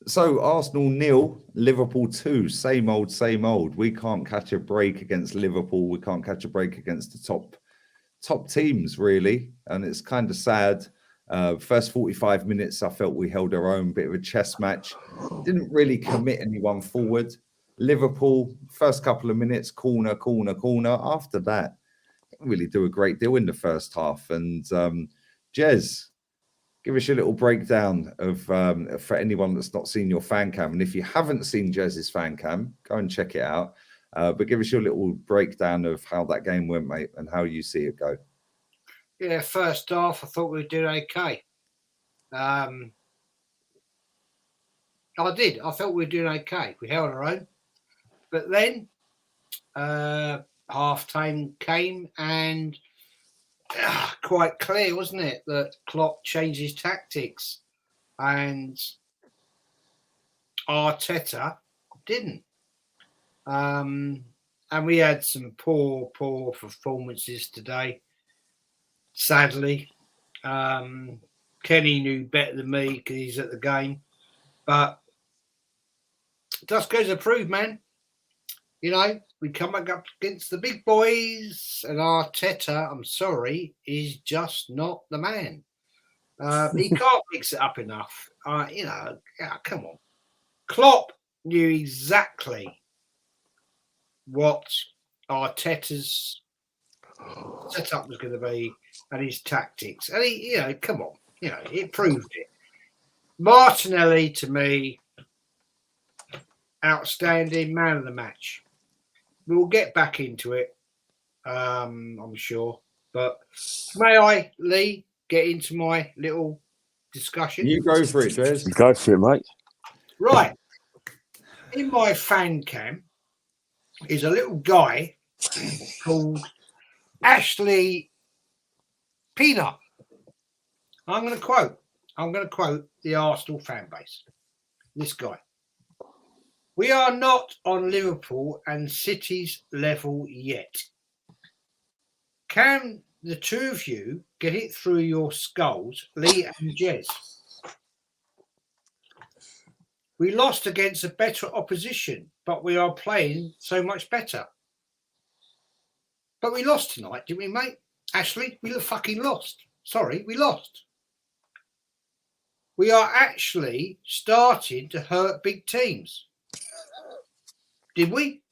So Arsenal 0, Liverpool 2. Same old, same old. We can't catch a break against Liverpool. We can't catch a break against the top teams, really. And it's kind of sad. First 45 minutes, I felt we held our own, bit of a chess match. Didn't really commit anyone forward. Liverpool, first couple of minutes, corner, corner, corner. After that, didn't really do a great deal in the first half. And Jez, give us your little breakdown of for anyone that's not seen your fan cam. And if you haven't seen Jez's fan cam, go and check it out. But give us your little breakdown of how that game went, mate, and how you see it go. Yeah, first half, I thought we did okay. I did. I thought we were doing okay. We held our own. But then half-time came and quite clear, wasn't it, that Klopp changed his tactics and Arteta didn't. And we had some poor performances today. Sadly, Kenny knew better than me because he's at the game. But it just goes to prove, man, you know, we come back up against the big boys, and Arteta, I'm sorry, is just not the man. He can't mix it up enough. You know, come on. Klopp knew exactly what Arteta's setup was going to be and his tactics. And he, you know, come on, you know, it proved it. Martinelli, to me, outstanding man of the match. We'll get back into it, I'm sure. But may I, Lee, get into my little discussion? You go for it, Jez. Go for it, mate. Right. In my fan cam is a little guy called Ashley Peanut. I'm going to quote the Arsenal fan base. This guy. We are not on Liverpool and City's level yet. Can the two of you get it through your skulls, Lee and Jez? We lost against a better opposition, but we are playing so much better. But we lost tonight, didn't we, mate? Ashley, we fucking lost. Sorry, we lost. We are actually starting to hurt big teams. Did we?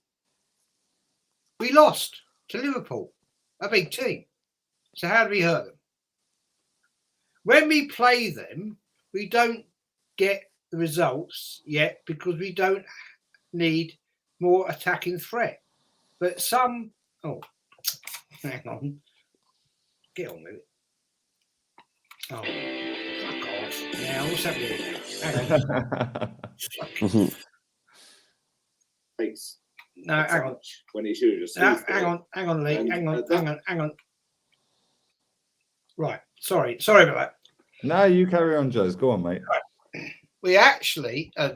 We lost to Liverpool, a big team. So how do we hurt them? When we play them, we don't get the results yet because we don't need more attacking threat. But some... Oh, hang on. Get on with it. Oh, fuck off. Now, what's happening? Hang on. Face. No, hang on. When he should just hang on, Lee. Hang on. Right. Sorry about that. No, you carry on, Jez. Go on, mate. Right. We actually, we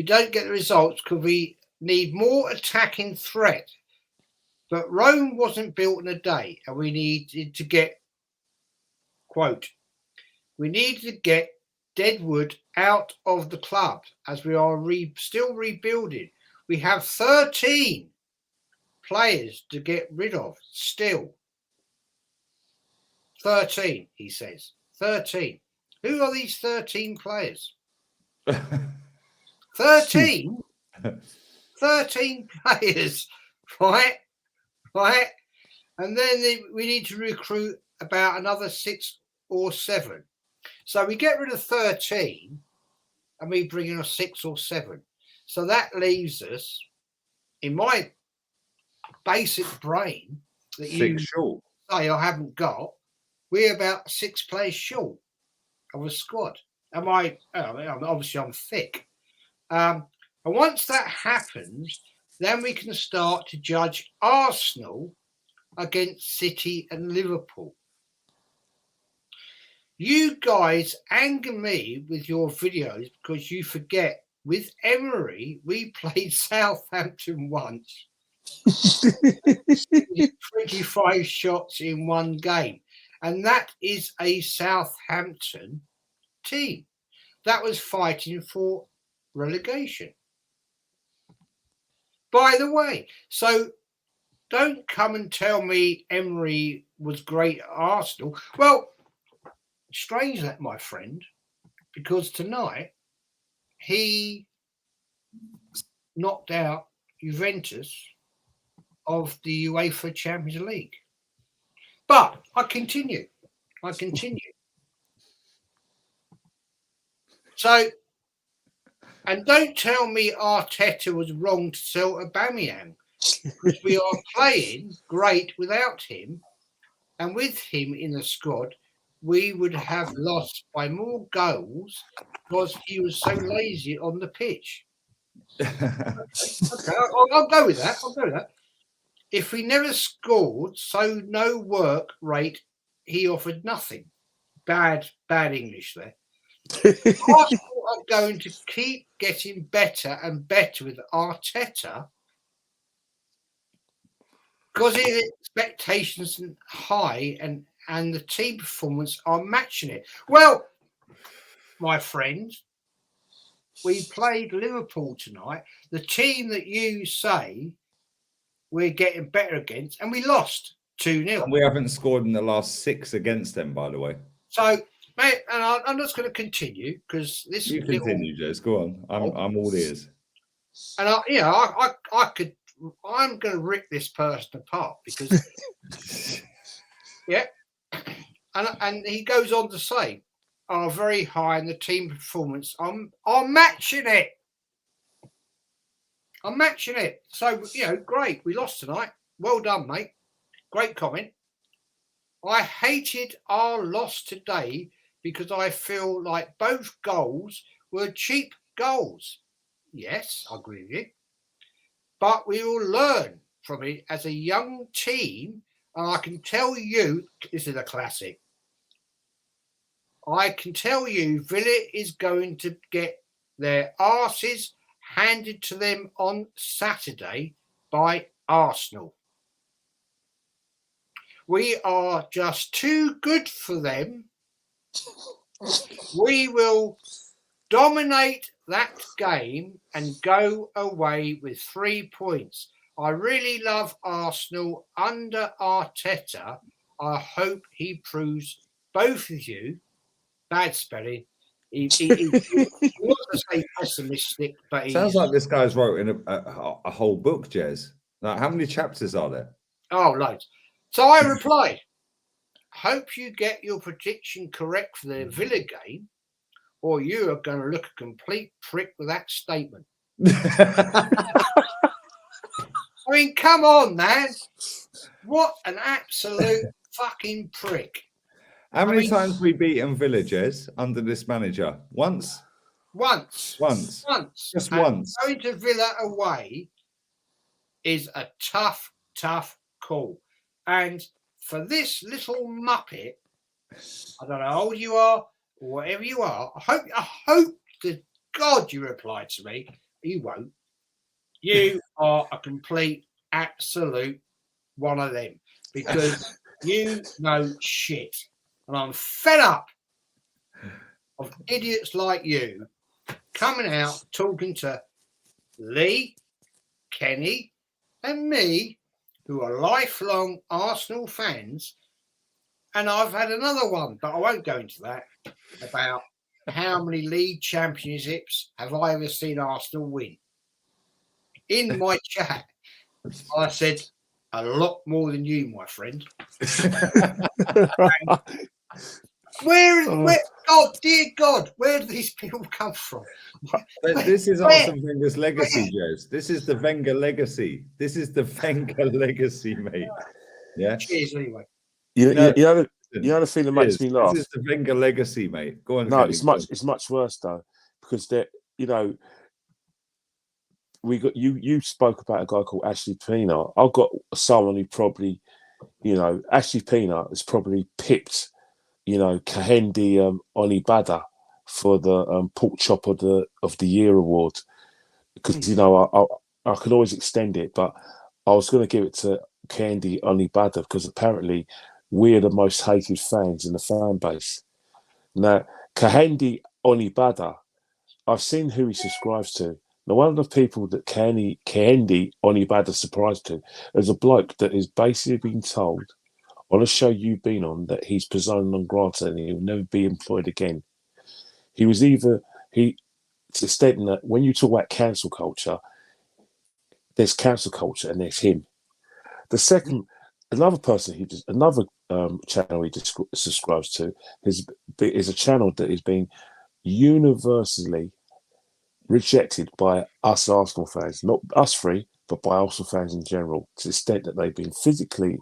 don't get the results because we need more attacking threat. But Rome wasn't built in a day, and we needed to get, quote, we needed to get Deadwood out of the club as we are still rebuilding. We have 13 players to get rid of still. 13, he says. 13. Who are these 13 players? 13? 13 players, right? Right? And then we need to recruit about another 6 or 7. So we get rid of 13 and we bring in a 6 or 7. So that leaves us, in my basic brain, that you say I haven't got, we're about 6 players short of a squad. Obviously I'm thick. And once that happens, then we can start to judge Arsenal against City and Liverpool. You guys anger me with your videos because you forget with Emery, we played Southampton once. 25 shots in one game. And that is a Southampton team that was fighting for relegation. By the way, so don't come and tell me Emery was great at Arsenal. Well, strange that, my friend, because tonight he knocked out Juventus of the UEFA Champions League. But I continue. So, and don't tell me Arteta was wrong to sell Aubameyang. We are playing great without him, and with him in the squad, we would have lost by more goals because he was so lazy on the pitch. Okay, I'll go with that. If we never scored, so no work rate, he offered nothing. Bad English there. Arsenal are going to keep getting better and better with Arteta because his expectations are high and the team performance are matching it. Well, my friend, we played Liverpool tonight, the team that you say we're getting better against, and we lost 2-0. And we haven't scored in the last 6 against them, by the way. So, mate, and I'm just going to continue because this. You continue, Jez. Go on. I'm all ears. And I could. I'm going to rip this person apart because, yeah. And he goes on to say, are very high in the team performance. I'm matching it. I'm matching it. So, great. We lost tonight. Well done, mate. Great comment. I hated our loss today because I feel like both goals were cheap goals. Yes, I agree with you. But we will learn from it as a young team. And I can tell you, this is a classic. I can tell you Villa is going to get their arses handed to them on Saturday by Arsenal. We are just too good for them. We will dominate that game and go away with 3 points. I really love Arsenal under Arteta. I hope he proves both of you. Bad spelling. He wants to say pessimistic, but sounds like this guy's wrote in a whole book, Jez. Like, how many chapters are there? Oh, loads. So I replied, hope you get your prediction correct for the Villa game, or you are going to look a complete prick with that statement. I mean, come on, man. What an absolute fucking prick. How many times we beaten Villa, Jez, under this manager? Once? Once. Just and once. Going to Villa away is a tough call. And for this little muppet, I don't know how old you are or whatever you are, I hope to God you reply to me. You won't. You are a complete, absolute one of them because you know shit. And I'm fed up of idiots like you coming out talking to Lee, Kenny, and me, who are lifelong Arsenal fans. And I've had another one, but I won't go into that, about how many league championships have I ever seen Arsenal win. In my chat, I said, a lot more than you, my friend. Where, God, dear God, where do these people come from? This is Arsene Wenger's legacy, Jez. This is the Wenger legacy. This is the Wenger legacy, mate. Yeah. Cheers, anyway. You know the thing that makes me laugh. This is the Wenger legacy, mate. Go on. No, it's much worse though, because you spoke about a guy called Ashley Pina. I've got someone who probably, Ashley Pina has probably pipped, Kahendi Onibada for the pork chop of the year award, because I can always extend it, but I was going to give it to Kahendi Onibada because apparently we're the most hated fans in the fan base. Now, Kahendi Onibada, I've seen who he subscribes to. Now, one of the people that Kahendi Onibada subscribes to is a bloke that is basically being told on a show you've been on that he's persona non grata and he'll never be employed again. He was to the extent that when you talk about cancel culture, there's cancel culture and there's him. The second, another person another channel he subscribes to is a channel that is being universally rejected by us Arsenal fans, not us three, but by Arsenal fans in general, to the extent that they've been physically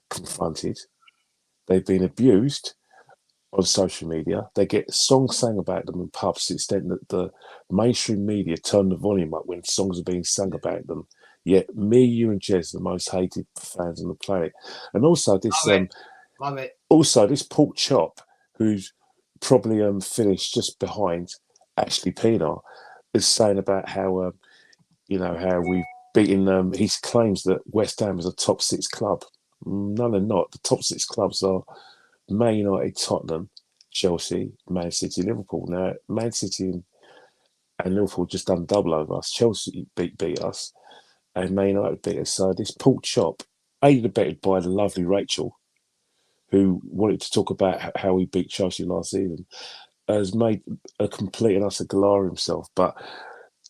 confronted, they've been abused on social media, they get songs sang about them in pubs to the extent that the mainstream media turn the volume up when songs are being sung about them. Yet me, you, and Jez are the most hated fans on the planet. And also this, Love it. Also this pork chop, who's probably finished just behind Ashley Pienaar, is saying about how how we've beaten. He claims that West Ham is a top 6 club. No, they're not. The top 6 clubs are Man United, Tottenham, Chelsea, Man City, Liverpool. Now, Man City and Liverpool just done double over us. Chelsea beat us, and Man United beat us. So this pork chop, aided and abetted by the lovely Rachel, who wanted to talk about how we beat Chelsea last season, has made a complete and utter galah himself. But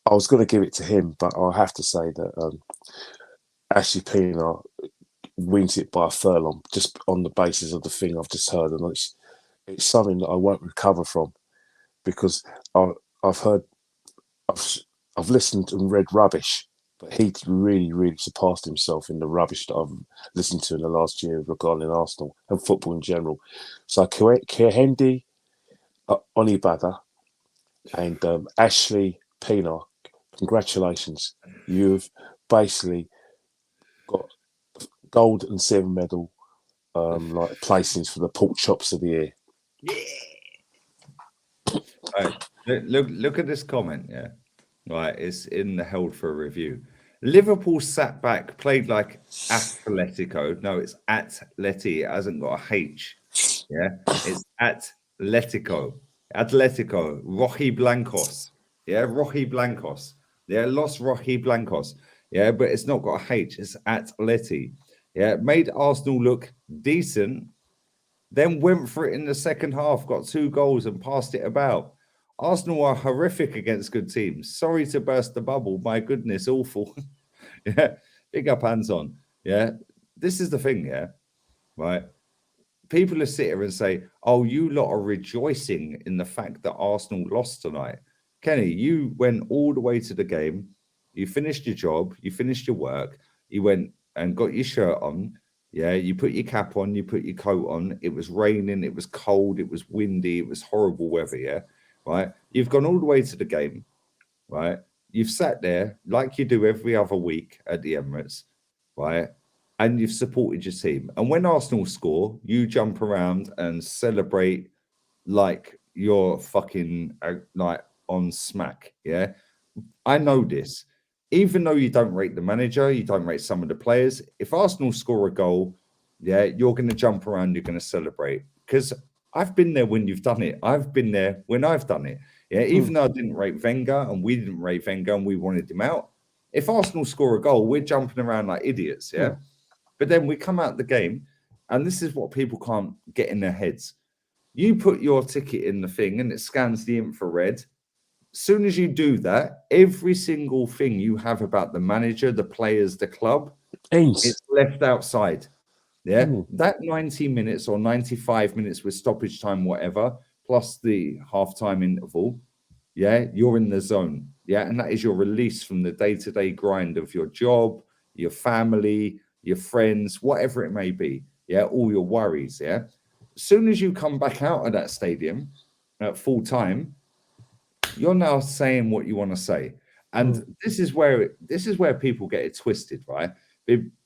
I was going to give it to him, but I'll have to say that Ashley Pienaar wins it by a furlong, just on the basis of the thing I've just heard, and it's something that I won't recover from, because I've listened and read rubbish, but he really, really surpassed himself in the rubbish that I've listened to in the last year regarding Arsenal and football in general. So Kahendi Onibada and Ashley Pienaar, congratulations. You've basically got gold and silver medal like placings for the pork chops of the year. Yeah. Right. Look at this comment, yeah. Right, it's in the held for review. Liverpool sat back, played like Atletico. No, it's Atleti. It hasn't got a H. Yeah, it's Atletico. Atletico. Rojiblancos. Yeah, Rojiblancos. Yeah, Los Rojiblancos. Yeah, but it's not got a H. It's Atleti. Yeah, made Arsenal look decent. Then went for it in the second half, got 2 goals and passed it about. Arsenal are horrific against good teams. Sorry to burst the bubble. My goodness, awful. Yeah, big up hands on. Yeah, this is the thing. Yeah, right. People will sit here and say, "Oh, you lot are rejoicing in the fact that Arsenal lost tonight." Kenny, you went all the way to the game. You finished your job. You finished your work. You went and got your shirt on. Yeah, you put your cap on. You put your coat on. It was raining. It was cold. It was windy. It was horrible weather. Yeah. Right, you've gone all the way to the game, right? You've sat there like you do every other week at the Emirates, right? And you've supported your team. And when Arsenal score, you jump around and celebrate like you're fucking like on smack. Yeah, I know this. Even though you don't rate the manager, you don't rate some of the players. If Arsenal score a goal, yeah, you're going to jump around. You're going to celebrate, because I've been there when you've done it. I've been there when I've done it. Yeah, even though I didn't rate Wenger and we didn't rate Wenger and we wanted him out. If Arsenal score a goal, we're jumping around like idiots. Yeah. But then we come out the game, and this is what people can't get in their heads. You put your ticket in the thing and it scans the infrared. Soon as you do that, every single thing you have about the manager, the players, the club, it's left outside. Yeah, that 90 minutes or 95 minutes with stoppage time, whatever, plus the halftime interval, yeah, you're in the zone. Yeah, and that is your release from the day-to-day grind of your job, your family, your friends, whatever it may be. Yeah, all your worries. Yeah, as soon as you come back out of that stadium at full time, you're now saying what you want to say. And this is where people get it twisted, right?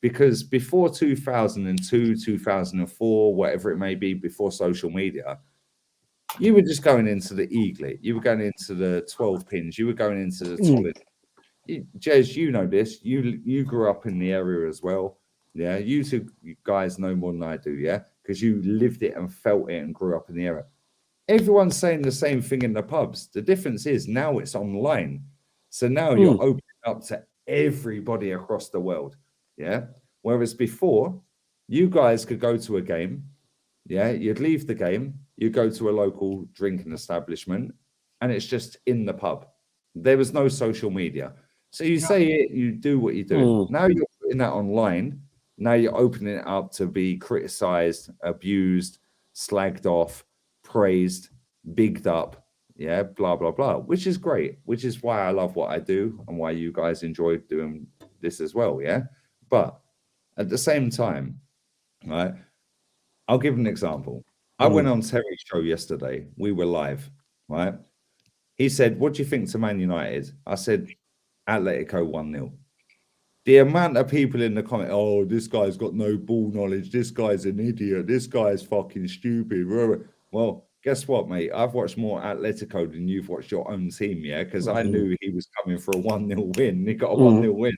Because before 2002, 2004, whatever it may be, before social media, you were just going into the eaglet, you were going into the 12 pins, you were going into the solid. Jez, you know this. You grew up in the area as well. Yeah, you two guys know more than I do, yeah? Because you lived it and felt it and grew up in the area. everyone's saying the same thing in the pubs. The difference is now it's online. So now you're opening up to everybody across the world. Yeah. Whereas before, you guys could go to a game. Yeah. You'd leave the game, you go to a local drinking establishment, and it's just in the pub. There was no social media. So you say it, you do what you do. Now you're putting that online. Now you're opening it up to be criticized, abused, slagged off, praised, bigged up, yeah, blah, blah, blah, which is great, which is why I love what I do and why you guys enjoy doing this as well, yeah? But at the same time, right, I'll give an example. I went on Terry's show yesterday. We were live, right? He said, what do you think to Man United? I said, Atletico 1-0. The amount of people in the comment, oh, this guy's got no ball knowledge. This guy's an idiot. This guy's fucking stupid. Well, guess what, mate? I've watched more Atletico than you've watched your own team, yeah? Because I knew he was coming for a 1-0 win. He got a 1-0 win.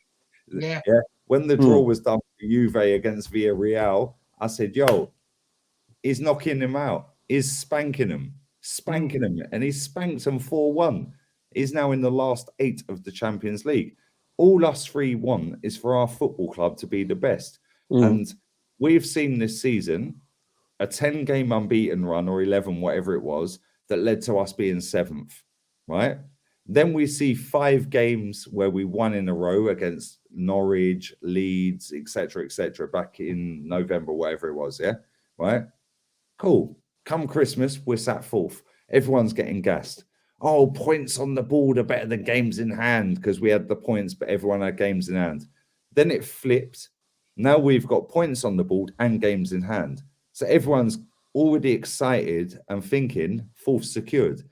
Yeah. When the draw was done for Juve against Villarreal, I said, yo, he's knocking him out. He's spanking him. And he spanked them 4-1. He's now in the last 8 of the Champions League. All us three want is for our football club to be the best. And we've seen this season a 10-game unbeaten run, or 11, whatever it was, that led to us being 7th, right? Then we see 5 games where we won in a row against Norwich, Leeds, etc., back in November, whatever it was, yeah? Right? Cool. Come Christmas, we're sat 4th. Everyone's getting gassed. Oh, points on the board are better than games in hand, because we had the points, but everyone had games in hand. Then it flipped. Now we've got points on the board and games in hand. So everyone's already excited and thinking 4th secured.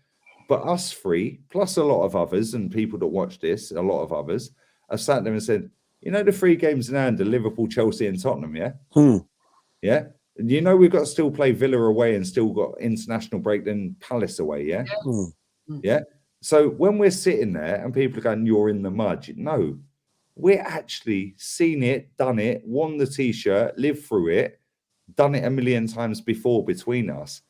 But us three, plus a lot of others, and people that watch this, a lot of others, have sat there and said, you know, the 3 games in hand are Liverpool, Chelsea, and Tottenham, yeah? Yeah? And you know, we've got to still play Villa away and still got international break, then Palace away, yeah? Yeah. So when we're sitting there and people are going, you're in the mud, no, we're actually seen it, done it, won the t-shirt, lived through it, done it a million times before between us.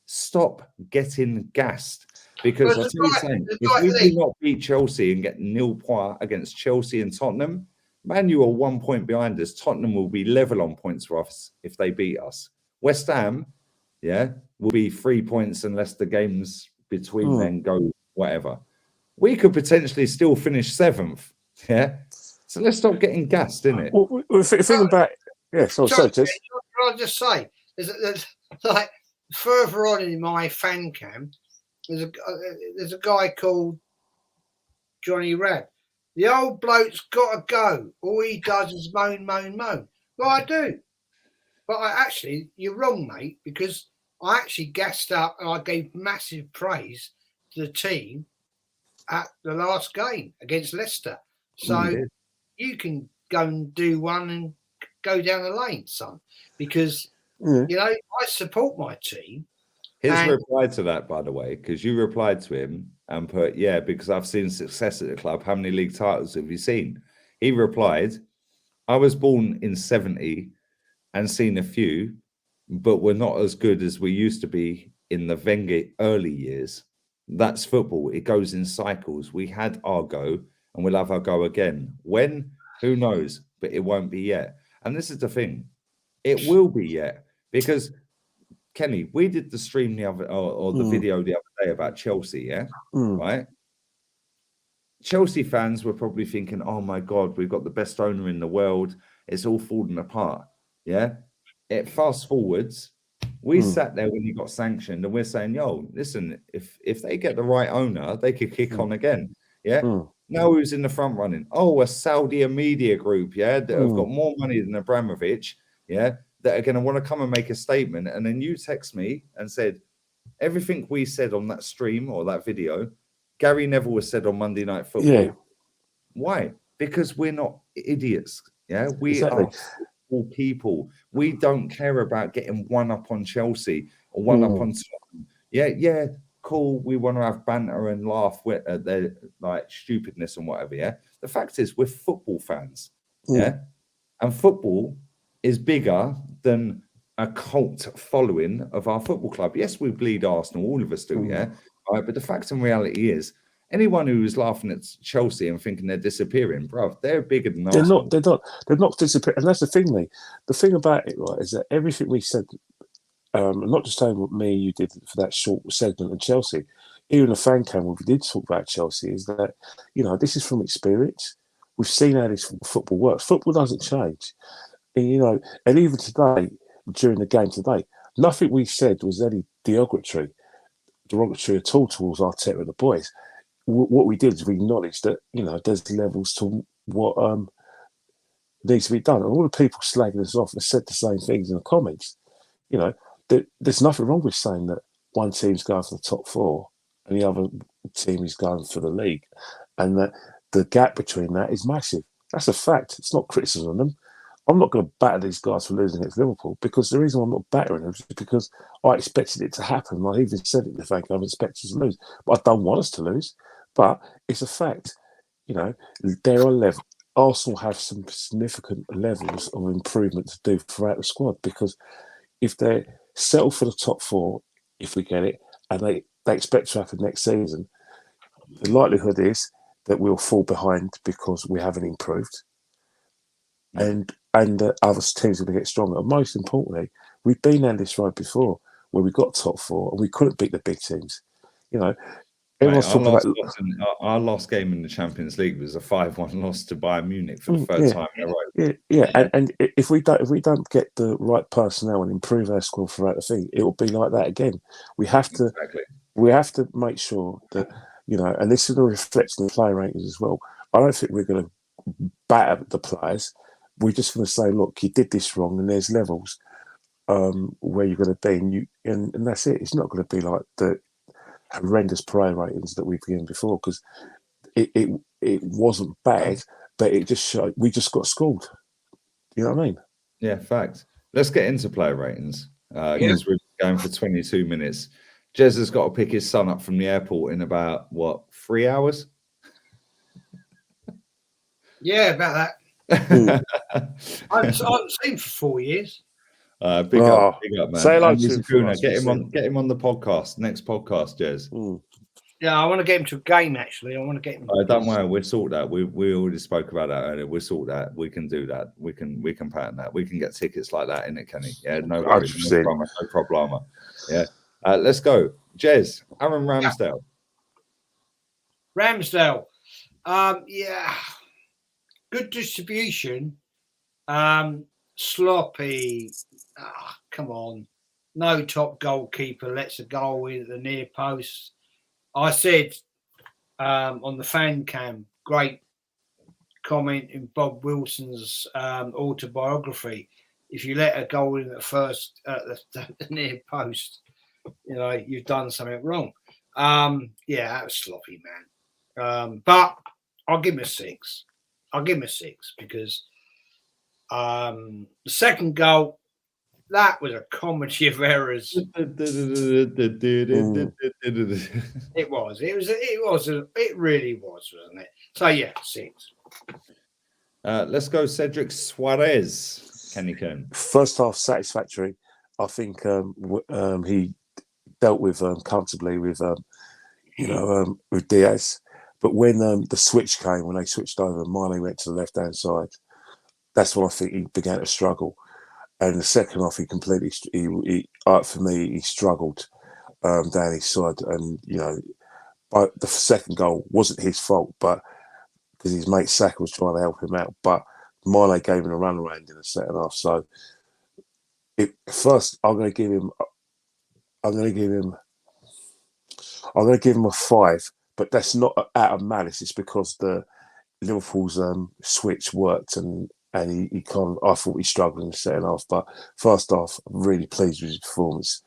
Stop getting gassed. Because I'll tell you something, if we do not beat Chelsea and get 0-0 against Chelsea and Tottenham, Man U are 1 point behind us. Tottenham will be level on points for us if they beat us. West Ham, yeah, will be 3 points unless the games between then go whatever. We could potentially still finish 7th. Yeah. So let's stop getting gassed, innit? Well, think about I'll just say, there's like further on in my fan cam, there's a guy called Johnny Rab. The old bloke's got to go. All he does is moan. Well, I do. But you're wrong, mate, because I actually gassed up and I gave massive praise to the team at the last game against Leicester. So you can go and do one and go down the lane, son, because, you know, I support my team. His reply to that, by the way, because you replied to him and put, yeah, because I've seen success at the club. How many league titles have you seen? He replied, I was born in 70 and seen a few, but we're not as good as we used to be in the Wenger early years. That's football. It goes in cycles. We had our go and we'll have our go again. When? Who knows? But it won't be yet. And this is the thing. It will be yet. Because, Kenny, we did the stream the other, or the video the other day about Chelsea, yeah? Right? Chelsea fans were probably thinking, oh my God, we've got the best owner in the world. It's all falling apart. Yeah. It fast forwards. We sat there when he got sanctioned and we're saying, yo, listen, if they get the right owner, they could kick on again. Yeah. Now who's in the front running? Oh, a Saudi media group, yeah, that have got more money than Abramovich, yeah, that are going to want to come and make a statement. And then you text me and said, everything we said on that stream or that video, Gary Neville was said on Monday Night Football. Yeah. Why? Because we're not idiots. Yeah, we are people. We don't care about getting one up on Chelsea or one up on Tottenham. Yeah, cool. We want to have banter and laugh with their like stupidness and whatever. Yeah. The fact is, we're football fans. Yeah, and football is bigger than a cult following of our football club. Yes, we bleed Arsenal, all of us do, yeah. Right, but the fact and reality is, anyone who is laughing at Chelsea and thinking they're disappearing, bruv, they're bigger than Arsenal. They're not disappearing. And that's the thing, Lee. The thing about it, right, is that everything we said, not just saying what me and you did for that short segment of Chelsea, even the fan cam when we did talk about Chelsea, is that, this is from experience. We've seen how this football works. Football doesn't change. And, and even today, during the game today, nothing we said was any derogatory at all towards Arteta and the boys. What we did is we acknowledged that, there's levels to what needs to be done. And all the people slagging us off have said the same things in the comments. There's nothing wrong with saying that one team's going for the top four and the other team is going for the league, and that the gap between that is massive. That's a fact. It's not criticism of them. I'm not going to batter these guys for losing against Liverpool, because the reason I'm not battering them is because I expected it to happen. I even said it to Frank, I expected us to lose, but I don't want us to lose. But it's a fact. There are levels. Arsenal have some significant levels of improvement to do throughout the squad, because if they settle for the top four, if we get it, and they expect to happen next season, the likelihood is that we'll fall behind because we haven't improved. And other teams are going to get stronger. And most importantly, we've been down this road before where we got top four and we couldn't beat the big teams. Everyone's talking about our last game in the Champions League was a 5-1 loss to Bayern Munich for the third time in a row. Yeah. And if we don't get the right personnel and improve our squad throughout the thing, it will be like that again. We have to make sure that, and this is a reflection of the player rankings as well. I don't think we're going to batter the players. We're just going to say, look, you did this wrong, and there's levels where you're going to be, and that's it. It's not going to be like the horrendous player ratings that we've given before, because it wasn't bad, but it just showed we just got schooled. You know what I mean? Yeah, fact. Let's get into player ratings because we're going for 22 minutes. Jez has got to pick his son up from the airport in about 3 hours? Yeah, about that. I've seen for 4 years. Big up, man. Say hello to him. Get him on the podcast. Next podcast, Jez. Yeah, I want to get him to a game. Actually, I want to get him. Don't worry, we'll sort that. We already spoke about that earlier. We'll sort that. We can do that. We can pattern that. We can get tickets like that, innit, Kenny? Yeah, no worries, no problema. Yeah, let's go, Jez. Aaron Ramsdale. Ramsdale. Yeah, good distribution. Sloppy. Come on, no top goalkeeper lets a goal in at the near post. I said on the fan cam, great comment in Bob Wilson's autobiography. If you let a goal in at first at the near post, you've done something wrong. Yeah, that was sloppy, man. But I'll give him a 6. Because the second goal, that was a comedy of errors. It really was, wasn't it? So yeah, 6. Let's go, Cedric Suarez. Kenny Cohn. First half satisfactory. I think he dealt with comfortably with Diaz. But when the switch came, when they switched over, Mane went to the left hand side. That's when I think he began to struggle. And the second half, for me, he struggled down his side. And, but the second goal wasn't his fault, but because his mate Saka was trying to help him out. But Mane gave him a run around in the second half. So first, I'm going to give him a 5. But that's not out of malice. It's because the Liverpool's switch worked and he kind of, I thought he struggled in the second half, but first half, I'm really pleased with his performance.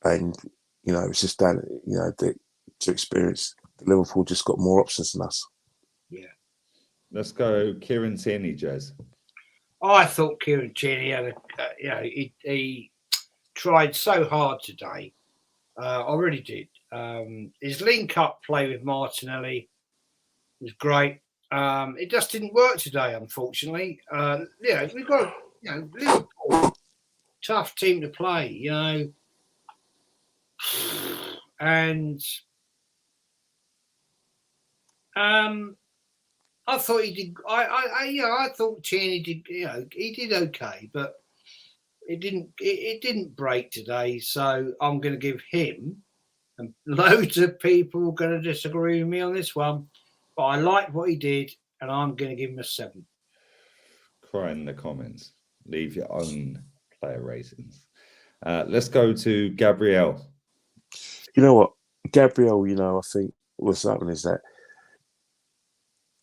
And, it's just that, to experience, Liverpool just got more options than us. Yeah. Let's go Kieran Tierney, Jez. I thought Kieran Tierney had he tried so hard today. I really did. His link-up play with Martinelli was great. It just didn't work today, unfortunately. We've got Liverpool tough team to play, you know. And I thought he did. I thought Tierney did. You know, he did okay, but it didn't break today. So I'm going to give him. And loads of people are going to disagree with me on this one, but I like what he did, and I'm going to give him a 7. Cry in the comments. Leave your own player ratings. Let's go to Gabriel. You know what, Gabriel, you know, I think what's happening is that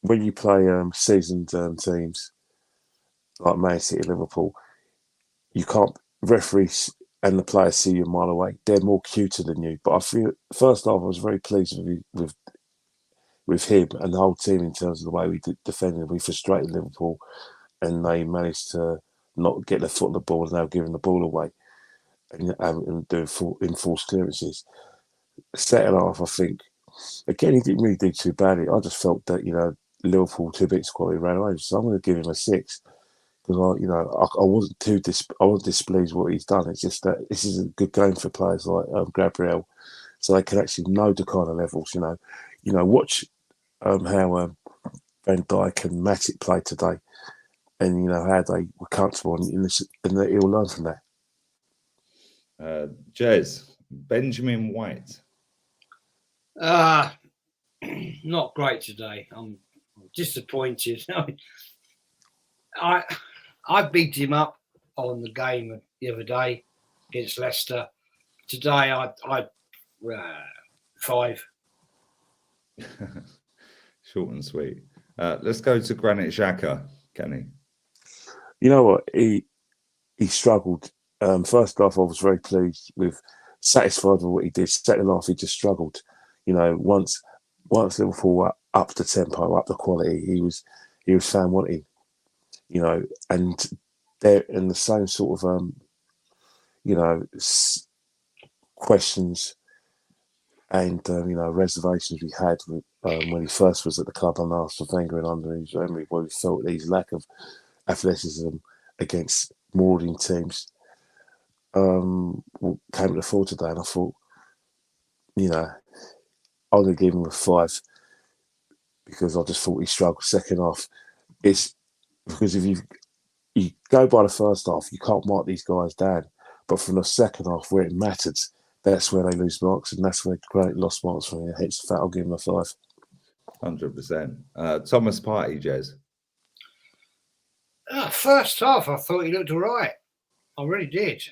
when you play seasoned teams like Man City, Liverpool, you can't, referees and the players see you a mile away. They're more cuter than you. But I feel, first off, I was very pleased with him and the whole team in terms of the way we defended. We frustrated Liverpool, and they managed to not get their foot on the ball and now giving the ball away and doing enforced clearances. Second half, I think, again, he didn't really do too badly. I just felt that, you know, Liverpool 2 bits quality ran away. So I'm going to give him a 6 because I wasn't displeased with what he's done. It's just that this is a good game for players like Gabriel, so they can actually know the kind of levels. You know, watch how Van Dijk and Matic played today, and you know how they were comfortable, and he'll learn from that. Jez, Benjamin White. Not great today. I'm disappointed. I beat him up on the game the other day against Leicester. Today, I 5. Short and sweet. Let's go to Granit Xhaka, Kenny. You know what, he struggled. First off, I was very satisfied with what he did. Second half, he just struggled. You know, once Liverpool were up the tempo, up the quality, he was found wanting. You know, and they're in the same sort of you know, questions and you know, reservations we had when he first was at the club under Arsene Wenger and under his Emery, where we felt his lack of athleticism against marauding teams came to the fore today, and I thought, you know, I'm going to give him a 5 because I just thought he struggled second half. It's because if you go by the first half, you can't mark these guys down, but from the second half where it mattered, that's where they lose marks, and that's where Granit lost marks from me. Hence the fact I'll give him a 5. 100%. Thomas Partey, Jez. First half, I thought he looked all right. I really did.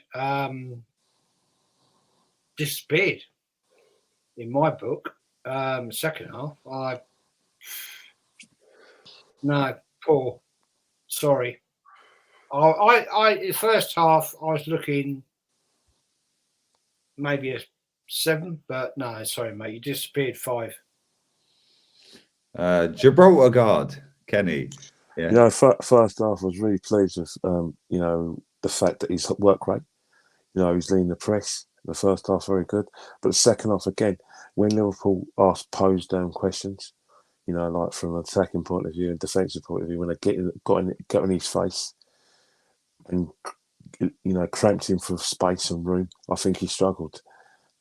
Disappeared in my book. Second half, no, poor. Sorry. The first half, I was looking maybe a 7, but no, sorry, mate, you disappeared 5. Gibraltar guard, Kenny. Yeah. You know, first half, I was really pleased with, you know, the fact that his work rate, you know, he's leading the press. The first half, very good. But the second half, again, when Liverpool posed questions, you know, like from an attacking point of view and defensive point of view, when they got in his face and, you know, cramped him for space and room, I think he struggled.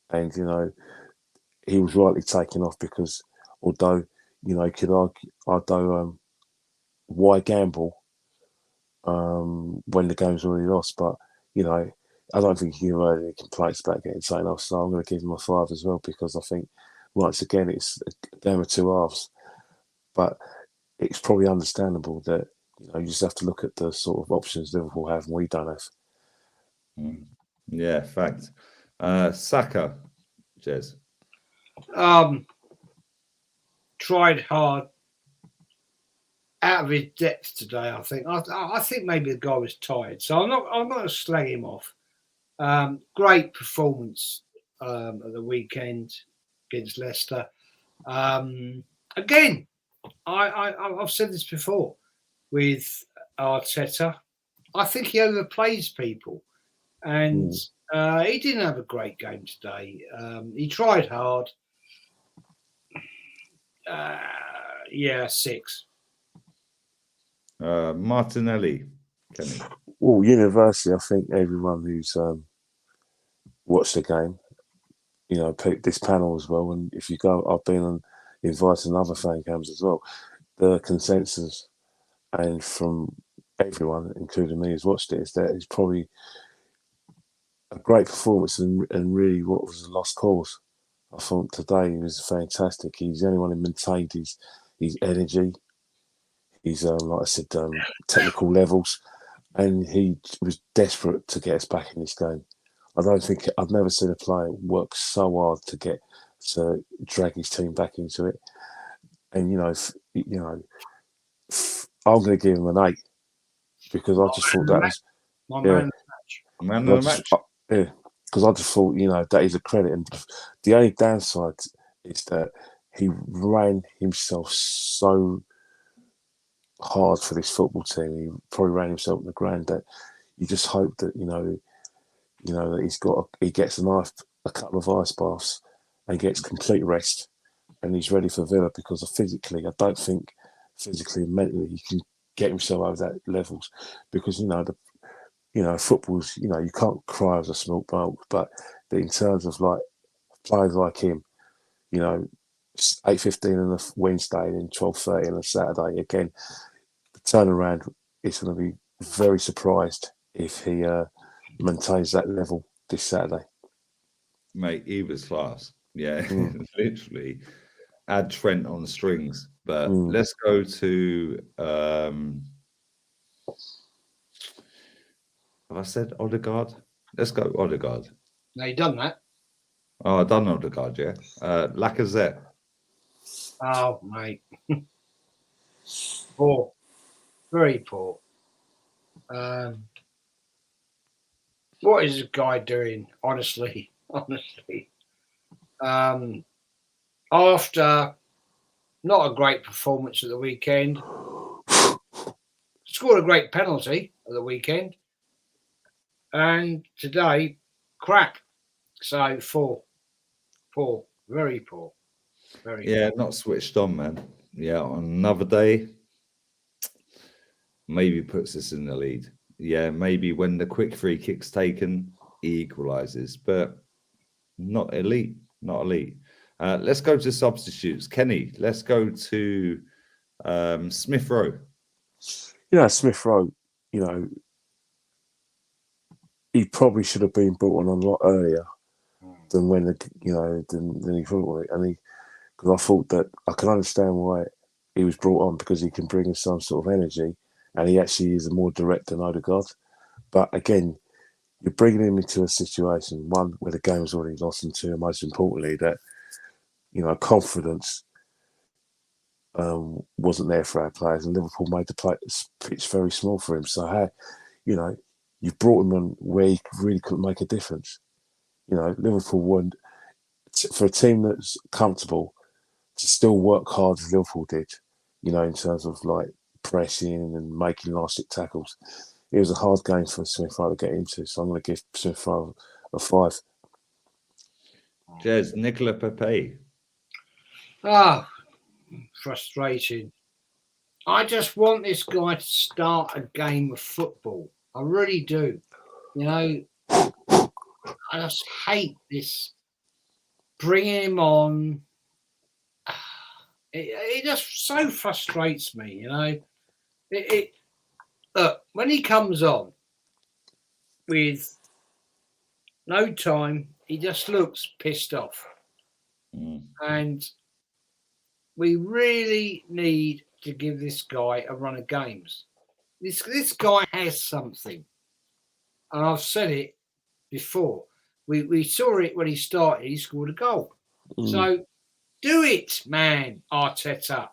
And, you know, he was rightly taken off because although, you know, you could argue, why gamble when the game's already lost? But, you know, I don't think he can any complaints about getting taken off. So I'm going to give him a 5 as well, because I think, once again, it's a game of two halves. But it's probably understandable that, you know, you just have to look at the sort of options Liverpool have and we don't have. Yeah, fact. Saka, Jez. Tried hard, out of his depth today. I think. I think maybe the guy was tired, so I'm not going to slag him off. Great performance at the weekend against Leicester. Again, I've said this before with Arteta. I think he overplays people, and he didn't have a great game today. He tried hard. 6. Martinelli, Kenny. Well, universally, I think everyone who's watched the game, this panel as well, and if you go, I've been invited on other fan cams as well. The consensus, and from everyone, including me, who's watched it, is that it's probably a great performance and really what was a lost cause. I thought today he was fantastic. He's the only one who maintained his energy, his like I said, technical levels, and he was desperate to get us back in this game. I've never seen a player work so hard to drag his team back into it. And I'm going to give him an 8 because I just thought that was my man of the match. Man of the match. Yeah, because I just thought that is a credit. And the only downside is that he ran himself so hard for this football team. He probably ran himself in the ground that you just hope that that he gets a couple of ice baths and gets complete rest, and he's ready for Villa because I don't think physically and mentally he can get himself over that levels because football's you can't cry as a small bulk, but in terms of like players like him, 8:15 on a Wednesday and 12:30 on a Saturday. Again, the turnaround is going to be very surprised if he maintains that level this Saturday. Mate, he was class. Yeah, literally. Add Trent on strings. But let's go to have I said Odegaard? Let's go Odegaard. No, you done that. Oh, I done Odegaard, yeah. Lacazette. Oh, mate. Poor. Very poor. What is this guy doing? Honestly. After not a great performance at the weekend, scored a great penalty at the weekend, and today, crap. So 4, very poor. Yeah, not switched on, man. Yeah, on another day, maybe puts us in the lead. Yeah, maybe when the quick free kick's taken, he equalises, but not elite. Let's go to substitutes. Kenny, let's go to Smith Rowe. Smith Rowe, he probably should have been brought on a lot earlier than when than he thought. And because I thought that I can understand why he was brought on because he can bring us some sort of energy, and he actually is more direct than Odegaard. But again, you're bringing him into a situation, one, where the game's already lost, and two, and most importantly, that confidence wasn't there for our players, and Liverpool made the pitch very small for him. So you brought him on where he really couldn't make a difference. Liverpool weren't, for a team that's comfortable, to still work hard as Liverpool did, in terms of like pressing and making last tackles. It was a hard game for Smith Rowe to get into, so I'm going to give Smith Rowe a 5. Jez, Nicola Pepe. Frustrating. I just want this guy to start a game of football. I really do. I just hate this bringing him on. It just so frustrates me, Look, when he comes on with no time, he just looks pissed off. And we really need to give this guy a run of games. This guy has something. And I've said it before. We saw it when he started. He scored a goal. So do it, man, Arteta.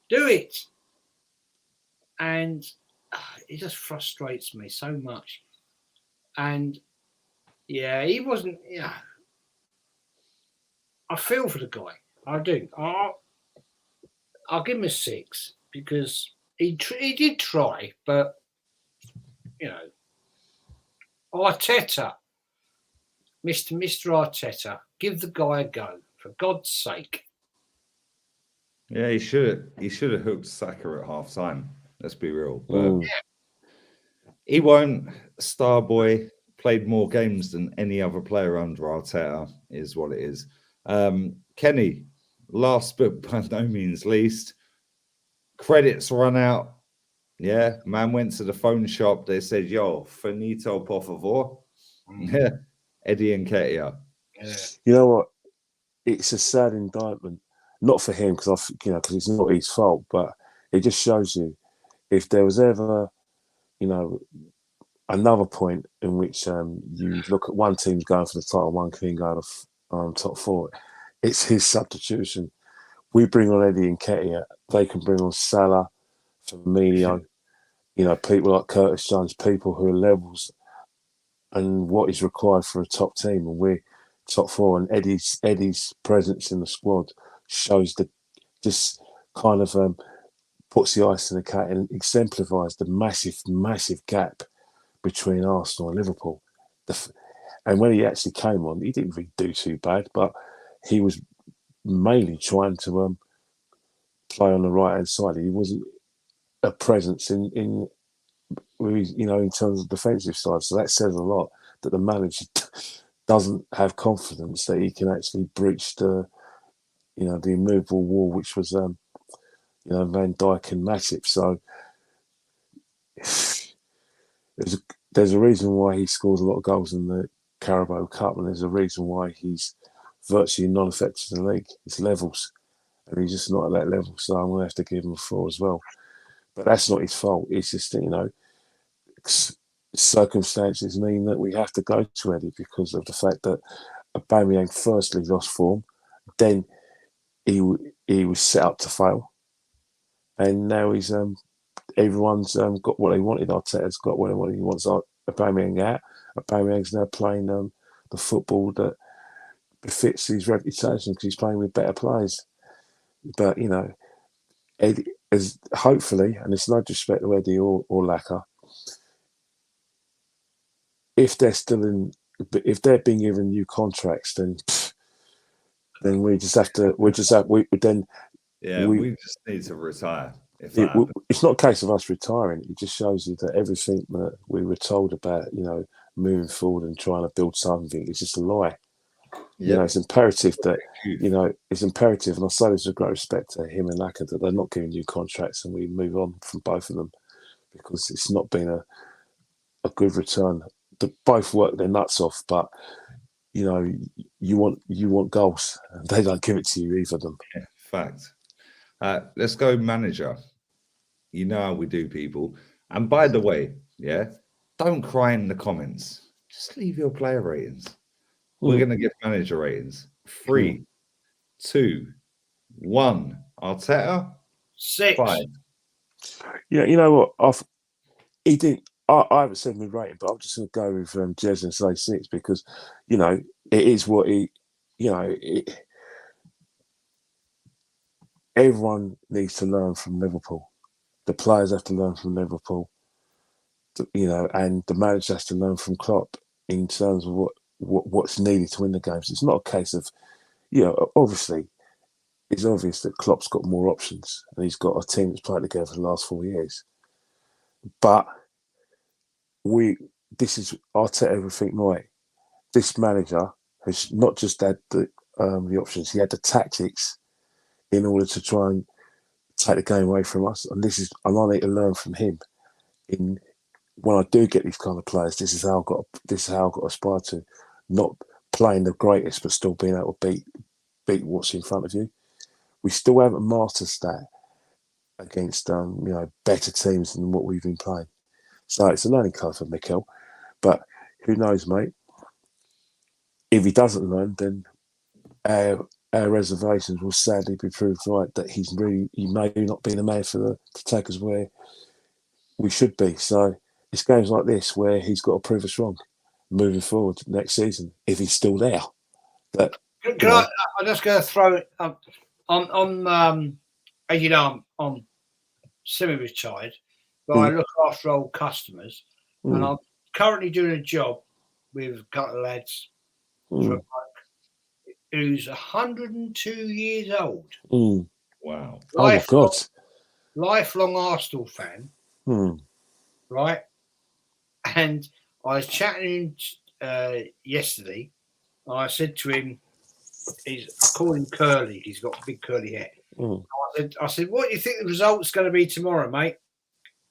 Do it. And it just frustrates me so much. And yeah, he wasn't. Yeah, I feel for the guy. I do. I'll give him a 6 because he did try, but Arteta, Mr. Arteta, give the guy a go for God's sake. Yeah, he should have hooked Saka at half time. Let's be real. But He won't. Starboy played more games than any other player under Arteta, is what it is. Kenny, last but by no means least, credits run out. Yeah, man went to the phone shop. They said, "Yo, finito, por favor." Yeah, Eddie Nketiah. Yeah. You know what? It's a sad indictment, not for him because because it's not his fault, but it just shows you if there was ever, another point in which you look at one team's going for the title, one team going top four, it's his substitution. We bring on Eddie Nketiah, they can bring on Salah, Firmino, people like Curtis Jones, people who are levels and what is required for a top team, and we're top four. And Eddie's presence in the squad shows just kind of puts the ice in the cake and exemplifies the massive gap between Arsenal and Liverpool. And when he actually came on, he didn't really do too bad, but he was mainly trying to play on the right hand side. He wasn't a presence in terms of defensive side. So that says a lot that the manager doesn't have confidence that he can actually breach the immovable wall, which was Van Dijk and Matip. So there's a reason why he scores a lot of goals in the Carabao Cup, and there's a reason why he's virtually non-effective in the league. It's levels, and he's just not at that level. So I'm going to have to give him a 4 as well. But that's not his fault. It's just circumstances mean that we have to go to Eddie because of the fact that Aubameyang firstly lost form, then he was set up to fail, and now he's everyone's got what they wanted. Arteta's got what he wanted. He wants Aubameyang out. Aubameyang's now playing the football that befits his reputation because he's playing with better players. But Eddie is hopefully, and it's no disrespect to Eddie or Laka, if they're being given new contracts, then we just have to. We just need to retire. It's not a case of us retiring. It just shows you that everything that we were told about, moving forward and trying to build something, is just a lie. Yep. It's imperative that, it's imperative, and I say this with great respect to him and Laka, that they're not giving new contracts and we move on from both of them because it's not been a good return. They both work their nuts off, but you want goals. They don't give it to you, either of them. Yeah, fact. Let's go manager. You know how we do, people. And by the way, don't cry in the comments. Just leave your player ratings. We're going to give manager ratings. 3, 2, 1. Arteta, 6. 5. Yeah, you know what? He didn't. I haven't said my rating, but I'm just going to go with Jez and say 6 because, it is what he, everyone needs to learn from Liverpool. The players have to learn from Liverpool, and the manager has to learn from Klopp in terms of what's needed to win the games. It's not a case of, obviously, it's obvious that Klopp's got more options and he's got a team that's played together for the last 4 years. But this is Arteta everything right. This manager has not just had the options; he had the tactics in order to try and take the game away from us. And I need to learn from him. When I do get these kind of players, this is how I've got to aspire to, not playing the greatest, but still being able to beat what's in front of you. We still haven't mastered that against better teams than what we've been playing. So it's a learning curve for Mikel, but who knows, mate? If he doesn't learn, then our reservations will sadly be proved right that he may not be the man to take us where we should be. So it's games like this where he's got to prove us wrong moving forward next season if he's still there. I'm just going to throw it on. As you know, I'm semi-retired, but I look after old customers, and I'm currently doing a job with a couple of lads for a bloke who's 102 years old. Wow! Oh my God! Lifelong Arsenal fan, right? And I was chatting yesterday. And I said to him, I call him Curly. He's got big curly hair. I said, what do you think the result's going to be tomorrow, mate?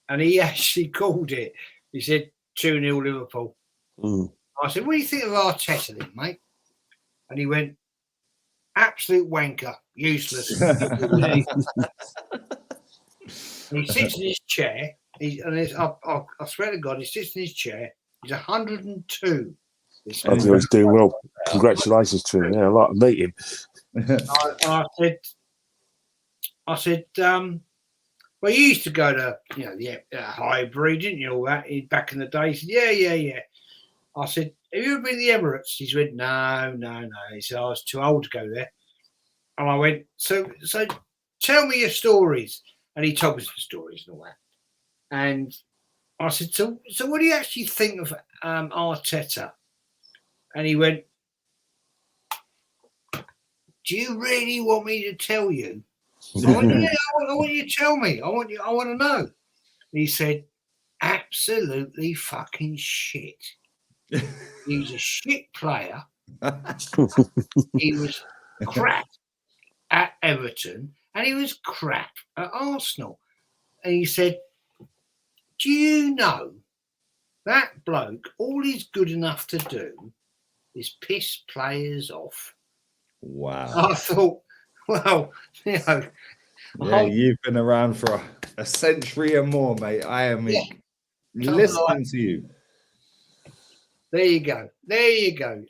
And he actually called it. He said 2-0 Liverpool. I said, what do you think of Arteta then, mate? And he went, absolute wanker, useless. And he sits in his chair. I swear to God, he sits in his chair. He's 102. I think he's doing well. Congratulations to him. Yeah, I like to meet him. I said, well, you used to go to, the Highbury, didn't you? All that back in the day. He said, yeah. I said, have you ever been to the Emirates? He went, no. He said, I was too old to go there. And I went, so tell me your stories. And he told me some stories and all that. And I said, so what do you actually think of Arteta? And he went, do you really want me to tell you? I went, yeah, I want you to tell me. I want to know. And he said, absolutely fucking shit. He's a shit player. He was crap at Everton and he was crap at Arsenal. And he said, do you know that bloke, all he's good enough to do is piss players off? Wow. I thought, well, yeah, you've been around for a century or more, mate. I am listening to you. There you go.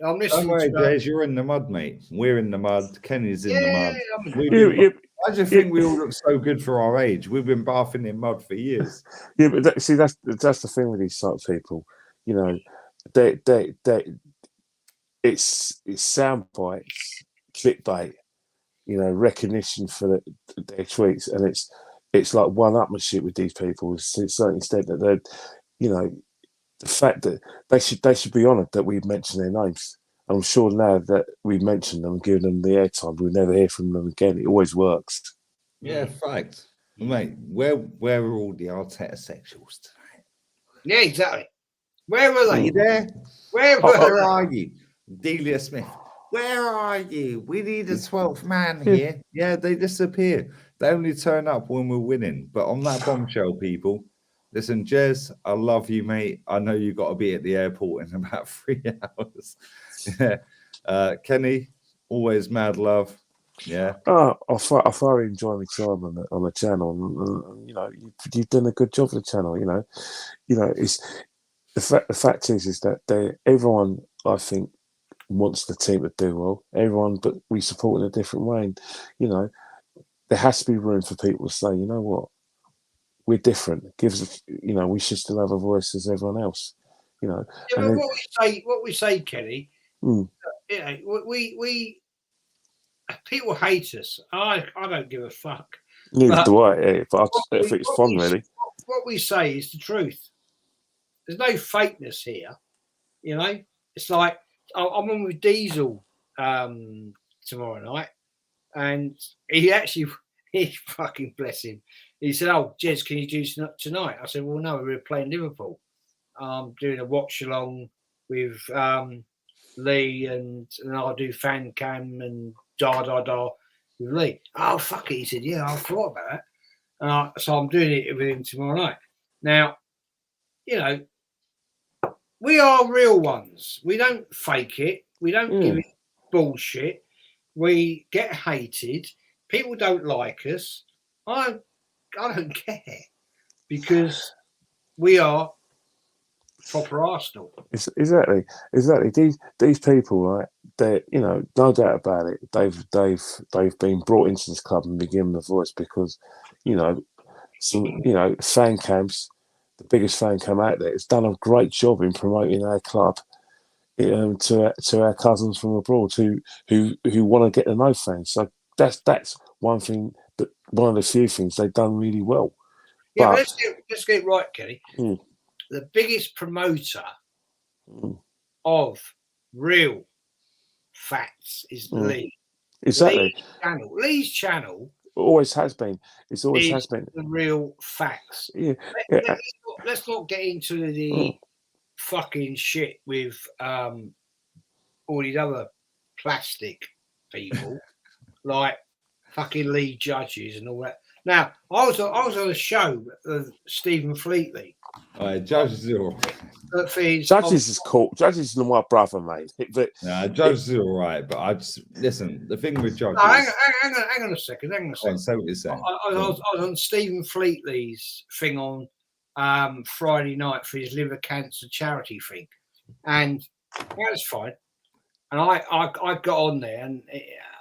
I'm listening. Don't worry, Jez, you're in the mud, mate. We're in the mud. Kenny's in the mud. Why do you think we all look so good for our age? We've been bathing in mud for years. Yeah, but that's the thing with these sort of people. It's sound bites, clickbait, recognition for their tweets, and it's like one-upmanship with these people to a certain extent that they're, the fact that they should be honoured that we've mentioned their names. I'm sure now that we've mentioned them, given them the airtime, we'll never hear from them again. It always works. Yeah, fact. Mate, where were all the Arteta sexuals tonight? Yeah, exactly. Where were they? Are you there? Where are you? Delia Smith. Where are you? We need a 12th man here. Yeah, they disappear. They only turn up when we're winning. But on that bombshell, people, listen, Jez, I love you, mate. I know you got to be at the airport in about 3 hours. Yeah. Kenny, always mad love. Yeah. I thoroughly enjoy my time on the channel. And, you've done a good job for the channel. It's the fact is that everyone, I think, wants the team to do well. Everyone, but we support in a different way. And, there has to be room for people to say, you know what, we're different. It gives us, we should still have a voice as everyone else. Yeah, but what we say, Kenny. We people hate us. I don't give a fuck. Neither do I. But I think it's fun, really. What we say is the truth. There's no fakeness here. It's like I'm on with Diesel tomorrow night, and he fucking bless him. He said, "Oh, Jez, can you do tonight?" I said, "Well, no, we're playing Liverpool. I'm doing a watch along with Lee, and I'll do fan cam and da with Lee." Oh, fuck it. He said, "Yeah, I thought about that." So I'm doing it with him tomorrow night. Now, we are real ones. We don't fake it. We don't give it bullshit. We get hated. People don't like us. I don't care because we are proper Arsenal. Exactly. These people, right? They, no doubt about it. They've been brought into this club and been given a voice because, fan camps, the biggest fan camp out there, has done a great job in promoting our club to our cousins from abroad who want to get to know fans. So that's one thing, but one of the few things they've done really well. Yeah, but let's get it right, Kenny. The biggest promoter of real facts is Lee. Exactly. Lee's channel always has been. It's always has been the real facts. Yeah. Let's not get into the fucking shit with all these other plastic people, like fucking lead judges and all that. Now, I was on a show with Stephen Fleetley. Judges are all right. Judges is cool. Judges is my brother, mate. But Judges are all right, but I just listen. The thing with judges. No, hang on a second. Say what you're saying. I was on Stephen Fleetley's thing on Friday night for his liver cancer charity thing, and that was fine. And I got on there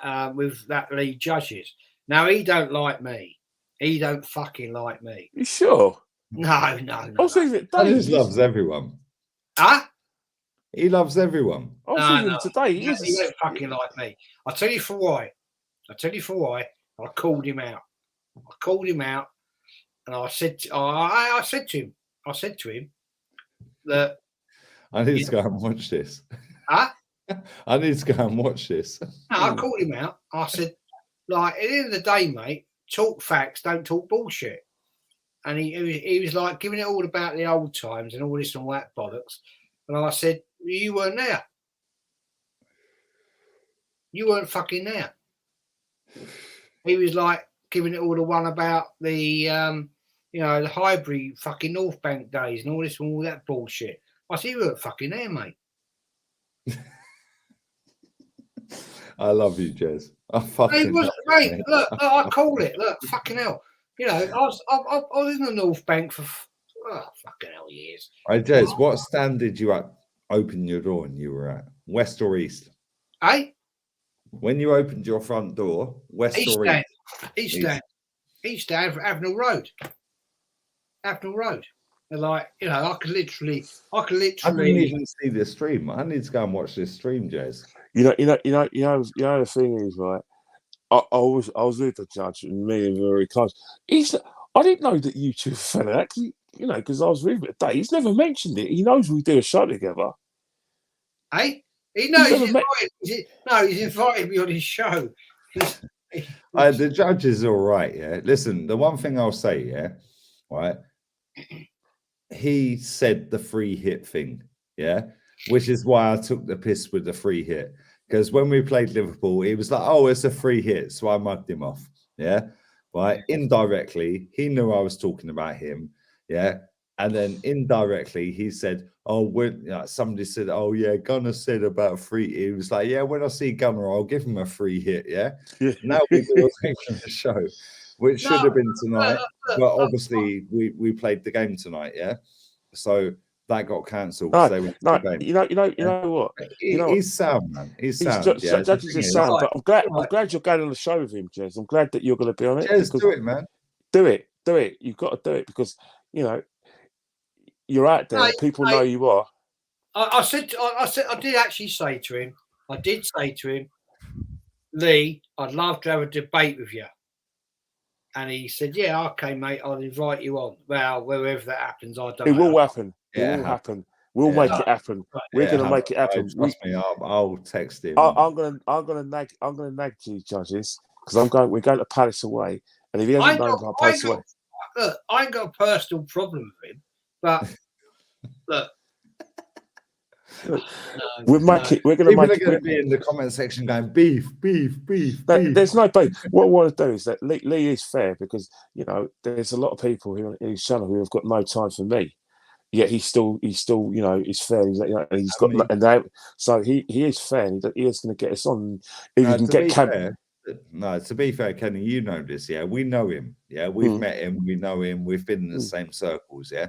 and with that lead judges. Now he don't like me. He don't fucking like me. You sure? No. I was thinking Judges loves everyone. Huh? He loves everyone. I was thinking today. He don't fucking like me. I'll tell you for why. I called him out. And I said to him that I need to go and watch this. Huh? I need to go and watch this. No, I called him out. I said, like, at the end of the day, mate, talk facts, don't talk bullshit. And he was like giving it all about the old times and all this and all that bollocks. And I said, you weren't there. You weren't fucking there. He was like giving it all the one about the, the Highbury fucking North Bank days and all this and all that bullshit. I said, you weren't fucking there, mate. I love you, Jez. I fucking mate, look, I call it. Look, fucking hell. You know, I was in the North Bank for fucking hell years. Right, Jez, what stand did you open your door and you were at? West or east? Hey? When you opened your front door, west or east? East stand for Avenel Road. Avenel Road. They're like, you know, I could literally. I didn't even see this stream. I need to go and watch this stream, Jez. You know. The thing is, right? I was with the judge and me and very close. I didn't know that you two fella actually, you know, because I was with him today. He's never mentioned it. He knows we do a show together. Hey, he knows. He's invited me on his show. The judge is all right. Yeah. Listen, the one thing I'll say, yeah, right. He said the free hit thing, yeah, which is why I took the piss with the free hit. Because when we played Liverpool, he was like, oh, it's a free hit. So I mugged him off. Yeah. Right. Indirectly, he knew I was talking about him. Yeah. And then indirectly, he said, oh, somebody said, oh, yeah, Gunner said about free. He was like, yeah, when I see Gunner, I'll give him a free hit. Yeah. Now we do a thing from the show, which should have been tonight. But obviously, we played the game tonight. Yeah. So that got cancelled. You know what? He's sound, man. He's sound. Judges is sound. But I'm glad you're going on the show with him, Jez. I'm glad that you're going to be on it. Jez, do it, man. Do it. You've got to do it because you know you're out there. People know you are. I did actually say to him, Lee, I'd love to have a debate with you. And he said, yeah, okay, mate, I'll invite you on. Well, wherever that happens, I don't know. It will happen. It will happen. We'll make it happen. We're going to make it happen. Trust me, I'll text him. I'm gonna nag you, judges, because we're going to Palace away. And if he hasn't known about Palace away. Look, I ain't got a personal problem with him, but look. We're going to be in the comment section going beef. There's no beef. What I want to do is that Lee is fair because you know there's a lot of people who on his channel who have got no time for me. Yet he's still you know he's fair. He's got so he is fair. And he is going to get us on. If you can get No, to be fair, Kenny, you know this. Yeah, we know him. Yeah, we've met him. We know him. We've been in the same circles. Yeah.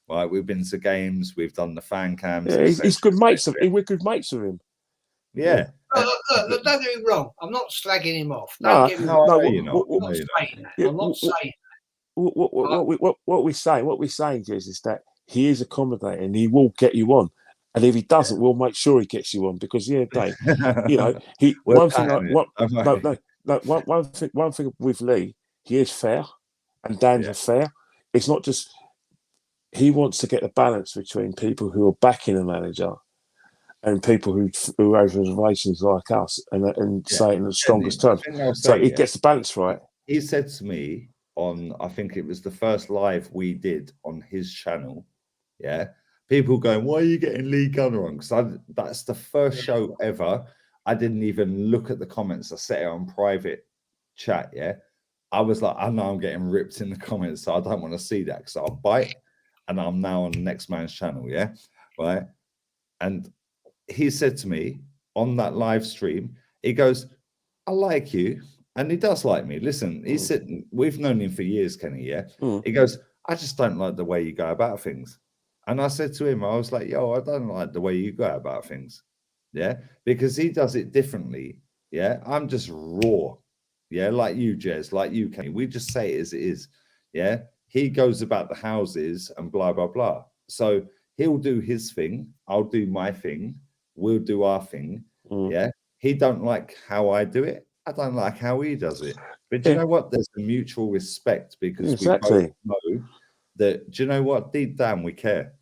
Right, we've been to games, we've done the fan cams. Yeah, he's good mates. We're good mates with him. Yeah. Look, don't get me wrong. I'm not slagging him off. I'm not saying that. What we're saying is that he is accommodating and he will get you on. And if he doesn't, we'll make sure he gets you on because you know, one thing with Lee, he is fair, and Dan's are fair. It's not just. He wants to get the balance between people who are backing a manager and people who have reservations like us and say it in the strongest terms. So he gets the balance right. He said to me on, I think it was the first live we did on his channel, yeah, People going, why are you getting Lee Gunner on? Because that's the first Yeah. show ever. I didn't even look at the comments. I set it on private chat. Yeah. I was like, I know I'm getting ripped in the comments, so I don't want to see that because I'll bite. And I'm now on the next man's channel. Yeah. Right. And he said to me on that live stream, he goes, I like you. And he does like me. Listen, he said, we've known him for years, Kenny. Yeah. He goes, I just don't like the way you go about things. And I said to him, I was like, yo, I don't like the way you go about things. Yeah. Because he does it differently. Yeah. I'm just raw. Yeah. Like you, Jez, like you, Kenny. We just say it as it is. Yeah. He goes about the houses and blah, blah, blah. So he'll do his thing. I'll do my thing. We'll do our thing. Yeah. He don't like how I do it. I don't like how he does it. But do you know what? There's a mutual respect because we both know that, do you know what? Deep down, we care.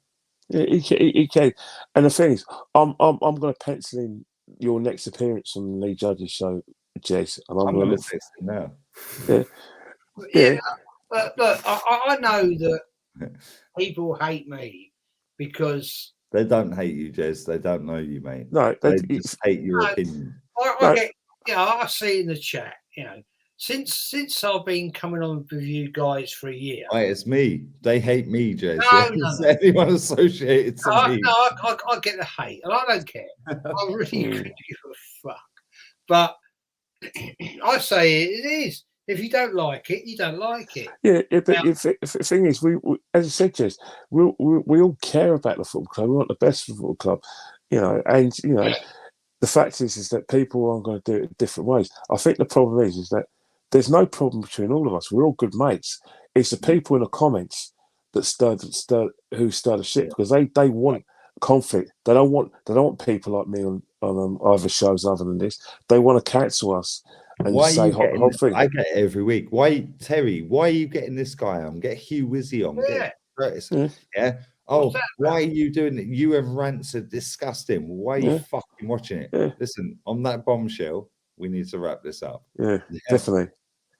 Yeah, he can. And the thing is, I'm going to pencil in your next appearance on Lee Judge's show, Jez, and I'm going to look for now. Yeah. But look, I know that people hate me because they don't hate you, Jez. They don't know you, mate. No, they just hate your opinion. I get, I see in the chat, since I've been coming on with you guys for a year. Right, it's me. They hate me, Jez. No. Anyone associated to me? No, I get the hate, and I don't care. I really couldn't give a fuck. But I say it is. If you don't like it, you don't like it. Yeah, but the thing is, we as I said, Jez, we all care about the football club. We want the best for the football club, and the fact is that people aren't going to do it different ways. I think the problem is that there's no problem between all of us. We're all good mates. It's the people in the comments that stir the shit because they want conflict. They don't want people like me on other shows other than this. They want to cancel us. And why say hot thing. I get it every week. Why, Terry? Why are you getting this guy on? Get Hugh Wizzy on. Yeah. Curtis. Yeah. Oh, why are you doing it? You and Rants are disgusting. Why are you fucking watching it? Yeah. Listen, on that bombshell, we need to wrap this up. Yeah, definitely.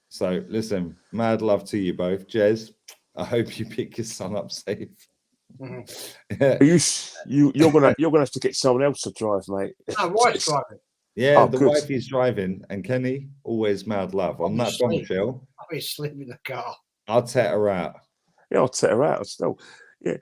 So, listen, mad love to you both, Jez. I hope you pick your son up safe. You're gonna have to get someone else to drive, mate. No, wife's driving. Yeah, the wife is driving, and Kenny, always mad love. On that bombshell, I'll be asleep in the car. I'll take her out. Yeah, I'll take her out. Still, yeah.